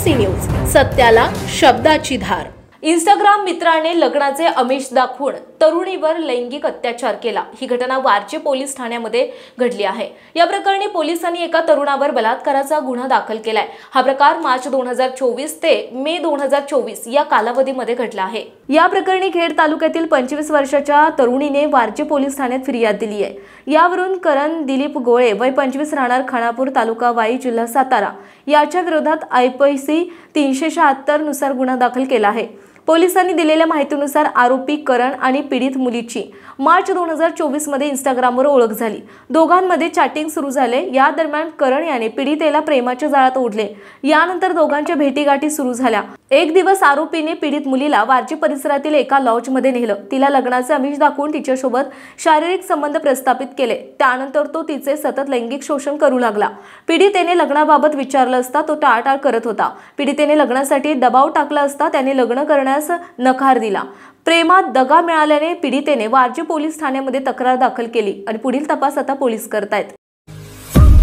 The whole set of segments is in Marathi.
PCMC न्यूज, सत्याला शब्दाची धार। इंस्टाग्राम मित्राने लग्नाचे आमिष दाखवून तरुणीवर लैंगिक अत्याचार केला। ही घटना वारजे पोलीस ठाण्यामध्ये घडली आहे। या प्रकरणी पोलिसांनी एका तरुणावर बलात्काराचा गुन्हा दाखल केलाय। हा प्रकार मार्च 2024 ते मे 2024 या कालावधीमध्ये घडला आहे। या प्रकरणी खेड तालुक्यातील 25 वर्षाच्या तरुणीने वारजे पोलीस ठाण्यात फिर्याद दिली आहे। यावरून करण दिलीप गोळे वय 25 राहणार खानापूर तालुका वाई जिल्हा सातारा याच्या विरोधात IPC 376 नुसार गुन्हा दाखल केला आहे। पोलिसांनी दिलेल्या माहितीनुसार आरोपी करण आणि पीडित मुलीची मार्च 2024 मध्ये इंस्टाग्रामवर ओळख झाली। दोघांमध्ये चॅटिंग सुरू झाले। या दरम्यान करण याने पीडितेला प्रेमाच्या जाळ्यात ओढले। यानंतर दोघांच्या भेटीगाठी सुरू झाल्या। एक दिवस आरोपीने पीडित मुलीला वारजे परिसरातील एका लॉजमध्ये नेलं। तिला लग्नाचे आमिष दाखवून तिच्यासोबत शारीरिक संबंध प्रस्थापित केले। त्यानंतर तो तिचे सतत लैंगिक शोषण करू लागला। पीडितेने लग्नाबाबत विचारलं असता तो टाळाटाळ करत होता। पीडितेने लग्नासाठी दबाव टाकला असता त्याने लग्न करण्यास नकार दिला। प्रेमात दगा मिळाल्याने पीडितेने वारजे पोलीस ठाण्यामध्ये तक्रार दाखल केली आणि पुढील तपास आता पोलीस करतायत।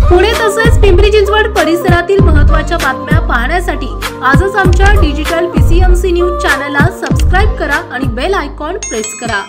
पुणे तसेच पिंपरी चिंचवड परिसरातील महत्त्वाच्या बातम्या पाहण्यासाठी आजच आमच्या डिजिटल PCMC न्यूज चॅनलला सबस्क्राइब करा आणि बेल आयकॉन प्रेस करा।